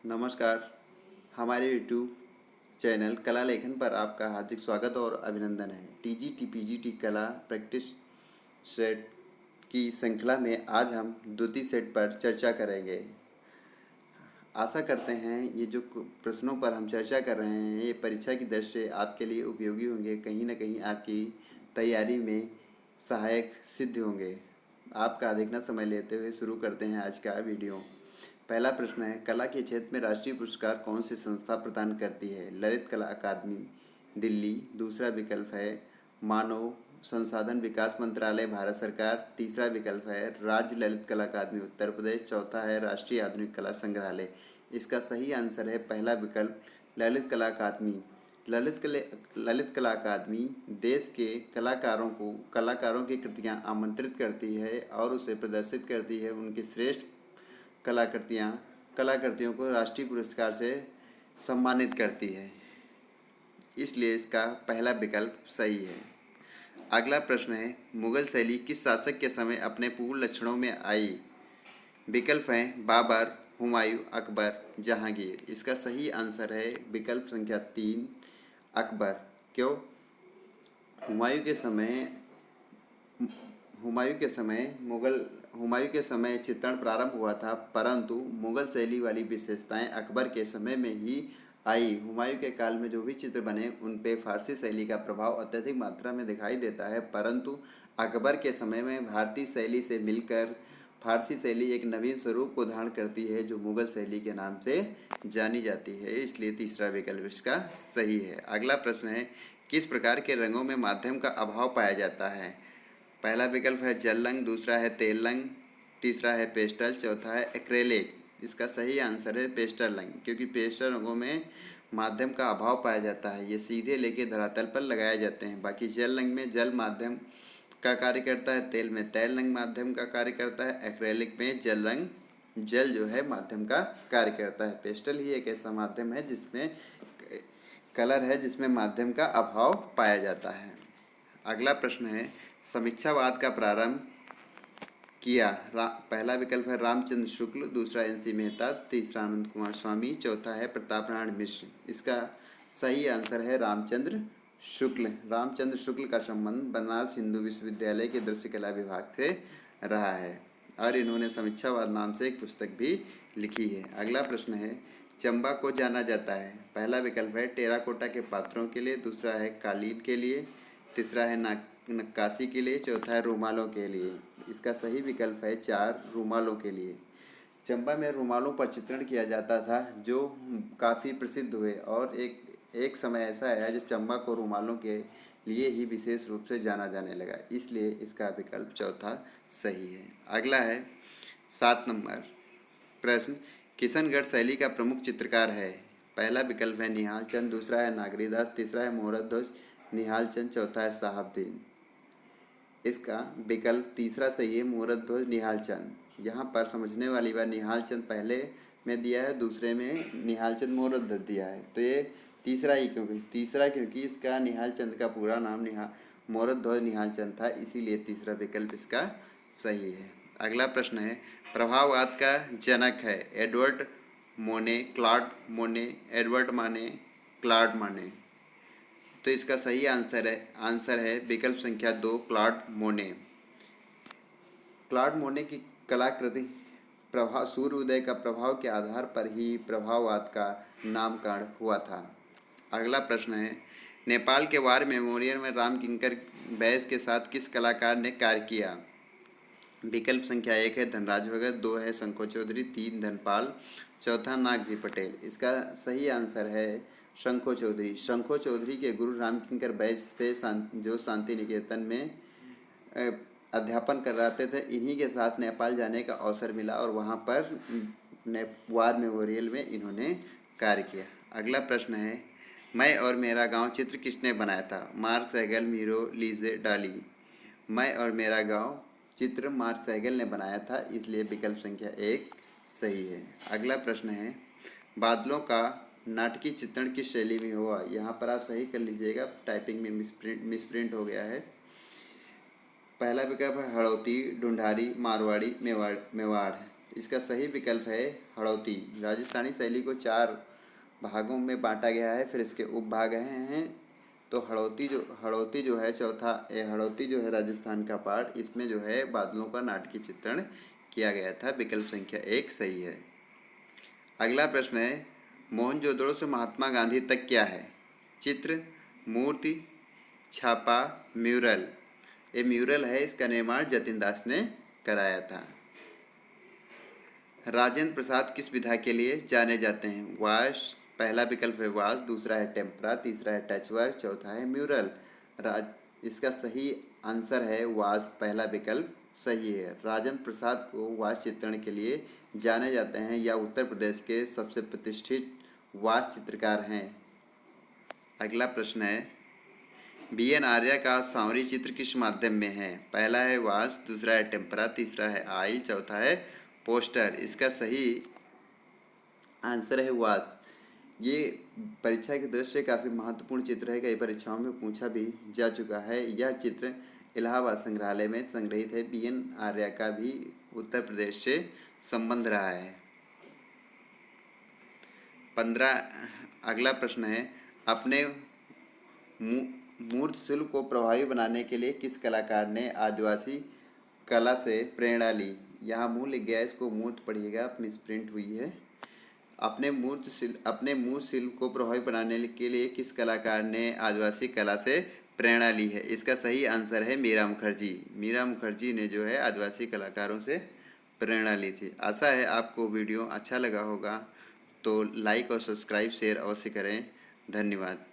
नमस्कार। हमारे YouTube channel कला लेखन पर आपका हार्दिक स्वागत और अभिनंदन है। टीजीटी पीजीटी कला प्रैक्टिस सेट की श्रृंखला में आज हम द्वितीय सेट पर चर्चा करेंगे। आशा करते हैं ये जो प्रश्नों पर हम चर्चा कर रहे हैं ये परीक्षा की दृष्टि से आपके लिए उपयोगी होंगे, कहीं ना कहीं आपकी तैयारी में सहायक सिद्ध होंगे। आपका अधिक न समय लेते हुए शुरू करते हैं आज का वीडियो। पहला प्रश्न है, कला के क्षेत्र में राष्ट्रीय पुरस्कार कौन सी संस्था प्रदान करती है? ललित कला अकादमी दिल्ली। दूसरा विकल्प है मानव संसाधन विकास मंत्रालय भारत सरकार। तीसरा विकल्प है राज्य ललित कला अकादमी उत्तर प्रदेश। चौथा है राष्ट्रीय आधुनिक कला संग्रहालय। इसका सही आंसर है पहला विकल्प ललित कला अकादमी। ललित कला अकादमी देश के कलाकारों की कृतियाँ आमंत्रित करती है और उसे प्रदर्शित करती है। उनकी श्रेष्ठ कलाकृतियों को राष्ट्रीय पुरस्कार से सम्मानित करती है, इसलिए इसका पहला विकल्प सही है। अगला प्रश्न है, मुगल शैली किस शासक के समय अपने पूर्ण लक्षणों में आई? विकल्प हैं बाबर, हुमायूं, अकबर, जहांगीर। इसका सही आंसर है विकल्प संख्या 3 अकबर। क्यों? हुमायूं के समय हुमायूं के समय चित्रण प्रारंभ हुआ था, परंतु मुगल शैली वाली विशेषताएं अकबर के समय में ही आई। हुमायूं के काल में जो भी चित्र बने उन पे फारसी शैली का प्रभाव अत्यधिक मात्रा में दिखाई देता है, परंतु अकबर के समय में भारतीय शैली से मिलकर फारसी शैली एक नवीन स्वरूप को धारण करती है जो मुगल शैली के नाम से जानी जाती है, इसलिए तीसरा विकल्प इसका सही है। अगला प्रश्न है, किस प्रकार के रंगों में माध्यम का अभाव पाया जाता है? पहला विकल्प है जल रंग, दूसरा है तेल रंग, तीसरा है पेस्टल, चौथा है एक्रेलिक। इसका सही आंसर है पेस्टल रंग, क्योंकि पेस्टल रंगों में माध्यम का अभाव पाया जाता है। ये सीधे लेके धरातल पर लगाए जाते हैं। बाकी जल रंग में जल माध्यम का कार्य करता है, तेल में तेल रंग माध्यम का कार्य करता है, एक्रेलिक में जल जो है माध्यम का कार्य करता है। पेस्टल ही एक ऐसा माध्यम है जिसमें कलर है जिसमें माध्यम का अभाव पाया जाता है। अगला प्रश्न है, समीक्षावाद का प्रारंभ किया? पहला विकल्प है रामचंद्र शुक्ल, दूसरा NC मेहता, तीसरा आनंद कुमार स्वामी, चौथा है प्रताप नारायण मिश्र। इसका सही आंसर है रामचंद्र शुक्ल। रामचंद्र शुक्ल का संबंध बनारस हिंदू विश्वविद्यालय के दृश्य कला विभाग से रहा है और इन्होंने समीक्षावाद नाम से एक पुस्तक भी लिखी है। अगला प्रश्न है, चंबा को जाना जाता है? पहला विकल्प है टेराकोटा के पात्रों के लिए, दूसरा है कालीन के लिए, तीसरा है नक्काशी के लिए, चौथा है रूमालों के लिए। इसका सही विकल्प है 4 रूमालों के लिए। चंबा में रूमालों पर चित्रण किया जाता था जो काफ़ी प्रसिद्ध हुए और एक समय ऐसा आया जब चंबा को रूमालों के लिए ही विशेष रूप से जाना जाने लगा, इसलिए इसका विकल्प चौथा सही है। अगला है 7 नंबर प्रश्न, किशनगढ़ शैली का प्रमुख चित्रकार है? पहला विकल्प है निहाल चंद, दूसरा है नागरीदास, तीसरा है मुहूर्त ध्वज निहाल चंद, चौथा है साहबदीन। इसका विकल्प तीसरा सही है मुहूर्त ध्वज निहाल चंद। यहाँ पर समझने वाली बात, निहाल चंद पहले में दिया है, दूसरे में निहाल चंद मुहूर्त ध्वज दिया है, तो ये क्योंकि इसका निहाल चंद का पूरा नाम मुहूर्त ध्वज निहाल चंद था, इसीलिए तीसरा विकल्प इसका सही है। अगला प्रश्न है, प्रभाववाद का जनक है? एडवर्ड मोने, क्लॉड मोने, एडवर्ड माने, क्लॉड माने। तो इसका सही आंसर है विकल्प संख्या 2 क्लॉड मोने। क्लॉड मोने की कलाकृति सूर्योदय का प्रभाव के आधार पर ही प्रभाववाद का नामकरण हुआ था। अगला प्रश्न है, नेपाल के वार मेमोरियल में राम किंकर बैस के साथ किस कलाकार ने कार्य किया? विकल्प संख्या 1 है धनराज भगत, 2 है शंको चौधरी, 3 धनपाल, चौथा नागजी पटेल। इसका सही आंसर है शंको चौधरी। शंको चौधरी के गुरु रामकिंकर बैस से जो शांति निकेतन में अध्यापन कराते थे, इन्हीं के साथ नेपाल जाने का अवसर मिला और वहाँ पर वार मेमोरियल में इन्होंने कार्य किया। अगला प्रश्न है, मैं और मेरा गांव चित्र किसने बनाया था? मार्क सहगल, मीरो, लीजे, डाली। मैं और मेरा गांव चित्र मार्क सहगल ने बनाया था, इसलिए विकल्प संख्या 1 सही है। अगला प्रश्न है, बादलों का नाटकीय चित्रण किस शैली में हुआ? यहाँ पर आप सही कर लीजिएगा, टाइपिंग में मिसप्रिंट हो गया है। पहला विकल्प है हड़ौती, ढूंढारी, मारवाड़ी, मेवाड़। इसका सही विकल्प है हड़ौती। राजस्थानी शैली को 4 भागों में बांटा गया है, फिर इसके उपभाग हैं। तो हड़ौती जो है चौथा, हड़ौती जो है राजस्थान का पार्ट, इसमें जो है बादलों का नाटकीय चित्रण किया गया था। विकल्प संख्या 1 सही है। अगला प्रश्न है, मोहनजोदड़ो से महात्मा गांधी तक क्या है? चित्र, मूर्ति, छापा, म्यूरल। ये म्यूरल है, इसका निर्माण जतिन दास ने कराया था। राजेंद्र प्रसाद किस विधा के लिए जाने जाते हैं? वाश, पहला विकल्प है वाश, दूसरा है टेम्परा, तीसरा है टच वर्क, चौथा है म्यूरल। इसका सही आंसर है वाश, पहला विकल्प सही है। राजेंद्र प्रसाद को वाश चित्रण के लिए जाने जाते हैं, या उत्तर प्रदेश के सबसे प्रतिष्ठित वाश चित्रकार हैं। अगला प्रश्न है, बी.एन. आर्य का सांवरी चित्र किस माध्यम में है? पहला है वाश, दूसरा है टेम्परा, तीसरा है आयल, चौथा है पोस्टर। इसका सही आंसर है वाश। ये परीक्षा की दृष्टि से काफ़ी महत्वपूर्ण चित्र है, कई परीक्षाओं में पूछा भी जा चुका है। यह चित्र इलाहाबाद संग्रहालय में संग्रहित है। बी.एन. आर्य का भी उत्तर प्रदेश से संबंध रहा है। 15 अगला प्रश्न है, अपने मूर्त शिल्प को प्रभावी बनाने के लिए किस कलाकार ने आदिवासी कला से प्रेरणा ली? यहाँ मूल गया, इसको मूर्त पढ़िएगा, अपनी प्रिंट हुई है। अपने मूर्त शिल्प को प्रभावी बनाने के लिए किस कलाकार ने आदिवासी कला से प्रेरणा ली है? इसका सही आंसर है मीरा मुखर्जी। मीरा मुखर्जी ने जो है आदिवासी कलाकारों से प्रेरणा ली थी। आशा है आपको वीडियो अच्छा लगा होगा, तो लाइक और सब्सक्राइब शेयर अवश्य करें। धन्यवाद।